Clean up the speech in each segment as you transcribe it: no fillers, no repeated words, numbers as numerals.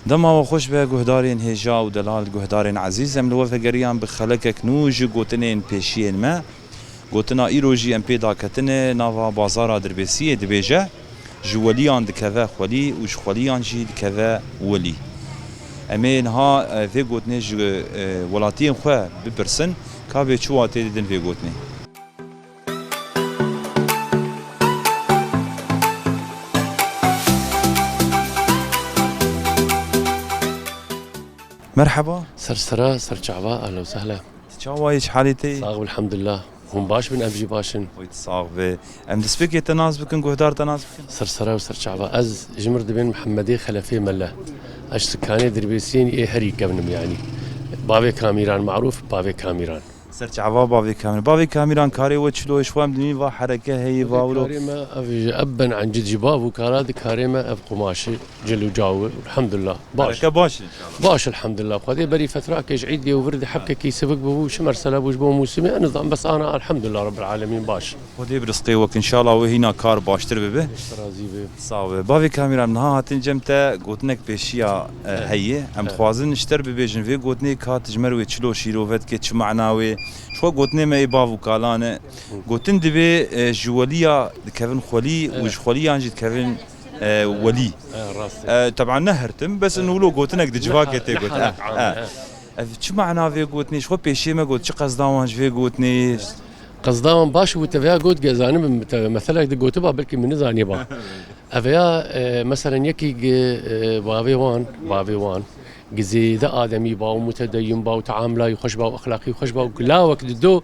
دما وخوش به گهدارین هجا و دلال گهدارین عزیزم لو فگریان بخلکک نوج گوتنین پیشین ما گوتنا ایروجی ام پیدا کتنه ناوا بازار دربسی دبیجه جوالیان دکوه خوالی و خوالیان جی دکوه ولی امین ها في گوتنه ولاتین خواه بپرسن که به چواته دیدن في گوتنه مرحبا سرسرا سرچعبا اهلا وسهلا چاوایش حالتي صاغ والحمد لله هم باش من امجي باشن ويت صاغ به ام دسبك تناز بكن گهدار تناز بكن سرسرا وسرچعبا از جمر دبن محمدي خلفي مله اش سكاني دربيسين اي هري كبنم يعني بابي كاميران معروف بابي كاميران سرچعبا بابي كاميران كاري وچلو شوام دني وا حركه هي باولو كاريما ابن عن جد جباب وكاراد كاريما اب قماشي جلو جاو الحمد لله باش باش باش الحمد لله خدي بري فتره كيش عيد وورد حبكه كي سبق بو شمر سلاب وجبو موسمي نظام بس انا الحمد لله رب العالمين باش خدي برزقي وك ان شاء الله وهنا كار باشتر ببه راضي به صاوي بابي كاميران نها هاتن جمتا قوتنك بيشيا هي ام خوازن اشتر ببيجن في قوتني كات جمر وچلو شيروفت كي معناوي شو قوتني ما يباف كالانه قوتن دبي جواليا كيفن خولي وج خولي انجد كيفن ولي طبعا نهرتم بس انه لو قوتنك دجواك تي قوت شو معناه في قوتني شو بيشي ما قوت شو قصداوانج في قوتني قصداوان باش وتفيا قوت جزانم مثلا قوت با بلكي من زاني با افيا مثلا يكي بابي وان جزي ذا آدمي باو متدين باو تعامله يخش باو أخلاقي يخش باو لا وقت دو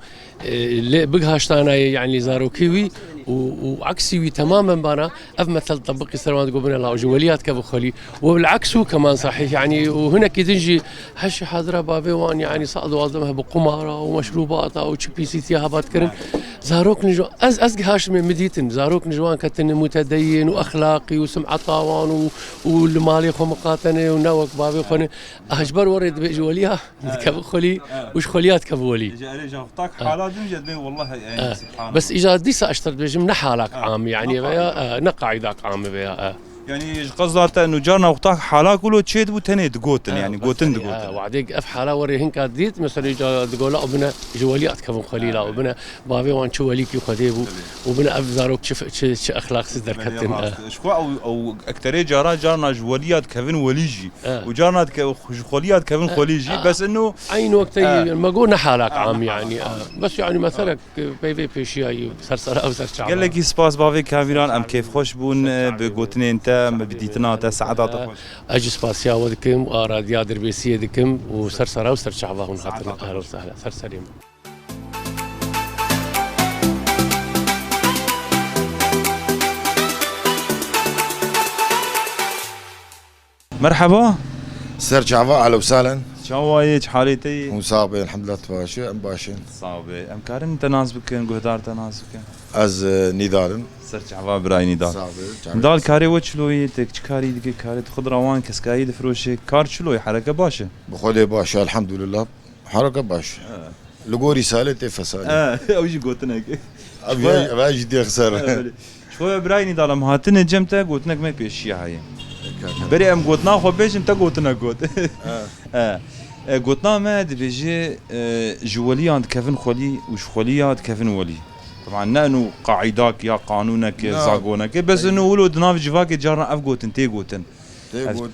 بقهاشتانا يعني زاروكيوي وعكسي تماما بانا اف مثل طبقي سروان قبنا الله وجوليات كفو خلي والعكس كمان صحيح يعني وهنا كي تنجي هش حاضره بابي وان يعني صعدوا وازمها بقماره ومشروبات او تشبي سيتيها باتكرن زاروك نجو از هاش من مديتن زاروك نجوان كتن متدين واخلاقي وسمعه طاوان والمالي خو مقاتنه ونوك بابي خو اجبر ورد بجوليها كفو خلي وش خليات كفو ولي حالات يوجد والله يعني سبحان بس اذا ديسا اشترط بجم نحالك عام يعني نقع ذاك عام بيا يعني قصدته انه جارنا وقتها حالا كله تشيد وتنيد قوتن يعني قوتن دقوتن وعديك اف حالا وري هنك ديت مثلا تقول لا وبنا جواليات كفن خليلا وبنا بابي وان شو وليك يخديبو وبنا اف زاروك شف اخلاق سدر كتن شكو او اكثر جارنا جواليات كفن وليجي وجارنا جواليات كفن خليجي بس انه عين وقت ما قلنا حالك عام يعني بس يعني مثلا بي بيشي سرسره او سرشعب قال لك سباس بابي كاميران ام كيف خوش بون بقوتني انت بديتنا تا سعادات خوش اجي سباسيا ودكم اراديا دربيسيه دكم وسرسره وسرشعبه هون خاطر اهلا وسهلا سرسريم مرحبا سرشعبه اهلا وسهلا شوايج حالتي مصابه الحمد لله تباشر ام باشن صابه ام كارن تناز بكن قهدار تناز بكن از نيدارن سرچعوا براي نيدار دال كاري وچلوي تك كاري دك كاري خضروان كسكاي دفروشي كار چلوي حركه باشه بخوده باشه الحمد لله حركه باشه لغو رساله فساد اوجي قوتنك ابي جدي خسر شويه براي نيدار ما هاتن جمته قوتنك ما بيشي هاي بري ام قوتنا خو بيجم تا قوتنا قوت قوتنا ما دبيجي جوليان كيفن خولي وش خوليات كيفن ولي طبعا نانو قاعداك يا قانونك يا زاغونك بس انه ولو دناف جواك جارنا اف قوتن تي قوتن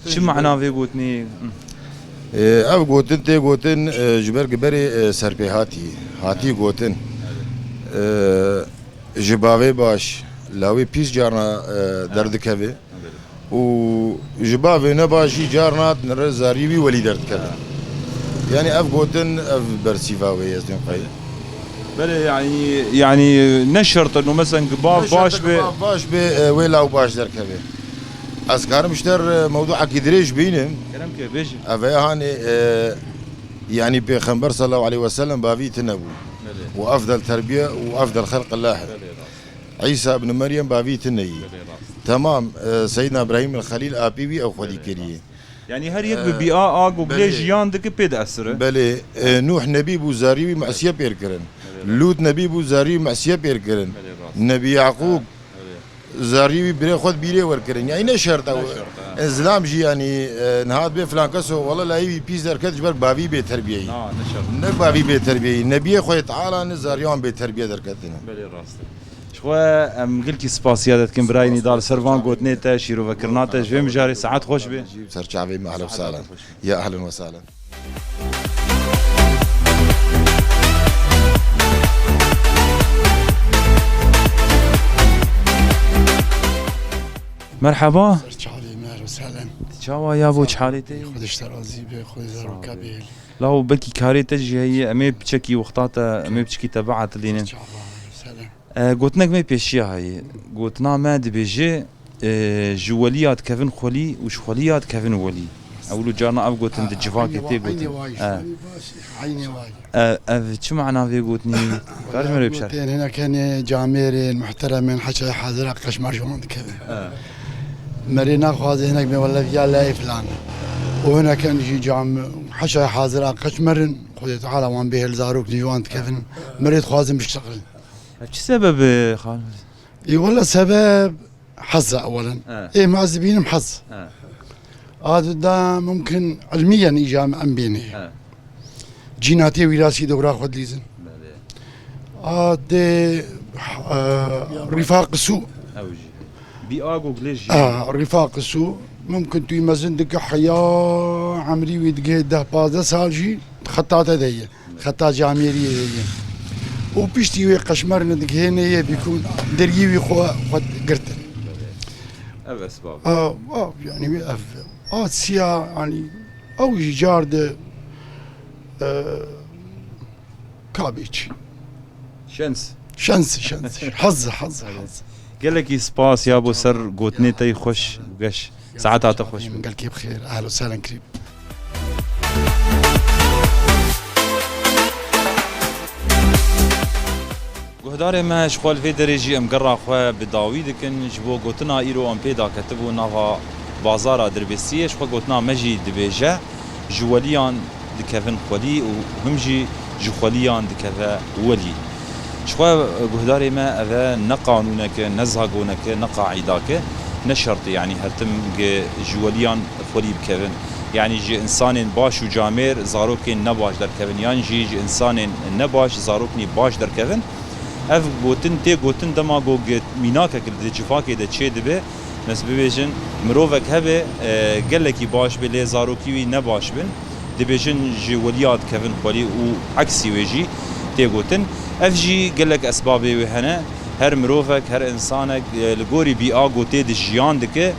شو معناه في قوتني اف قوتن تي قوتن جبر قبري سربي هاتي قوتن جباوي باش لاوي بيس جارنا درد كبي وجباوي نباشي جارنا زاريبي ولي درد كبي يعني اف قوتن اف برسيفاوي يزدين قايد بله يعني نشرت انه مثلا قباب باش ويلا وباش دركبه اسكار مشتر موضوع كدريش بينهم كلام كيف بيجي افيا هاني يعني بيغمبر صلى الله عليه وسلم بافي تنبو وافضل تربيه وافضل خلق الله عيسى ابن مريم بافي تني تمام سيدنا ابراهيم الخليل ابي او خدي كريه يعني هر يك بي اق وبلي جيان دك بيد اثر بله نوح نبي بو زاري معصيه بيركرن لوط نبي بو زاري معصيه بيركرن نبي يعقوب زاري بري خود بيري وركرن يعني نشرت زلام جي يعني نهاد بي فلان كسو والله لا يبي بيز دركت جبر بابي بي تربيه نشر نه بابي بي تربيه نبي خوي تعالى نزاريان بي تربيه دركتنا بلي راست شخوا ام قلكي سباسيادت كم برايني دار سرفان قوتنيتا شيرو فكرناتا جوي مجاري ساعات خوش بي سرچاوي اهلا وسهلا يا اهلا وسهلا مرحبا شعبي مهلا وسهلا تشاوا يا بو حالتي خودش ترازي به خود زارو كابيل لا بلكي كاري تجي هي امي بتشكي وقتاتا امي بتشكي تبعت لينا سلام قوتناك ما بيشيا هاي قوتنا ما دبيجي جواليات كيفن خولي وش خوليات كيفن ولي اولو جانا اب قوتن دجفاكي تي عيني قوتن واي عيني واي شو معنى في قوتني كارج مريب شرح هنا كان جامير محترم حكى حاضر قشمر جوان كذا مرينا خواز هناك ولا في لا فلان وهنا كان يجي جام حشا حاضر قشمر خذ تعالى وان به الزاروك جوان كيفن مريض خوازم بيشتغل شو سبب خالد؟ اي والله سبب حظ اولا ايه معذبين محظ هذا ده ممكن علميا اجى ام بيني جيناتي وراثي دورا خذ ليزن هذا رفاق السوء بياغو ليش رفاق السوء ممكن توي مزن دك حياة عمري ويدقه ده 15 سال جي خطاته دي خطا جاميري دي وبيشتي وي قشمر ندك هنا بيكون دريوي خد قرتن اسباب يعني سيا يعني او جارد كابيتش شنس حظ قال لك سباس يا ابو سر قوتنيتا يخش وقش ساعتها تخش قال كيف بخير اهلا وسهلا كريم قهداري ما شغل في درجي مقرا خو بداوي دكن جبو قوتنا ايرو ام بيدا كتبوا نافا بازارا دربسيه شغل قوتنا مجي دبيجا جواليان دكفن خولي وهمجي جواليان دكذا ولي شخوا قهداري ما اذا نقانونك نزهقونك نقاعداك نشرط يعني هرتم جواليان خولي بكفن يعني جي انسان باش وجامير زاروكين نباش در كفن يعني جي انسان نباش زاروكني باش در كفن اف گوتن تی گوتن دما گو میناکه کل جفاکی ده چه دبه نس ببیجن مروفک هبه گلکی باش بله زاروکی وی نباش بن دبیجن جی ولیات کفن خالی و عکسی ویجی تی گوتن اف جی گلک اسبابی و هنه هر مروفک هر انسانک لگوری بی آگو تی دجیان دکه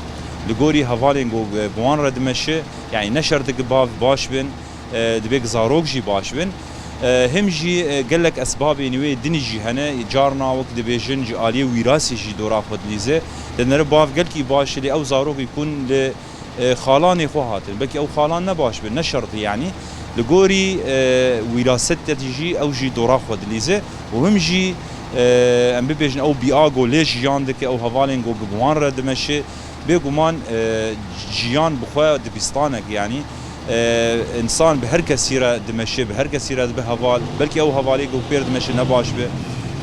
لگوری هوالین گو بوان ردمشه يعني نشرتك باش بن دبيك زاروك جي باش بن هم جي قال لك اسباب انوي دنجي هنا جارنا وقت دبيجن جي اليه وراثي جي دورا خدليزه لان باف قال كي باش لي او زاروك يكون خالاني خو هاتن بلكي او خالان نباش بن نشرت يعني لغوري وراثه تجي او جي دورا خدليزه وهم جي ام بيجن او بياغو ليش ياندك او هوالين جو بوان ردمشي بيقومان جيان بخوا دبستانك يعني انسان بهر كثيره دمشي بهر كثيره بهوال بلكي او هوالي جو بير دمشي نباش به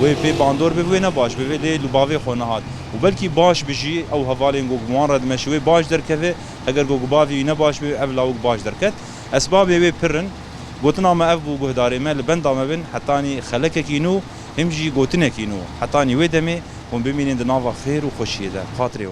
وي بي باندور به وي نباش به لي لباوي خونهات وبلكي باش بيجي او هوالي جو موان دمشي وي باش دركفه اگر جو باوي نباش به اولاو باش دركت اسباب وي بيرن قوتنا ما ابو قهداري ما لبندا ما بن حتاني خلككينو همجي قوتنكينو حتاني وي دمي هم بمين دنافا خير وخشيه ده خاطري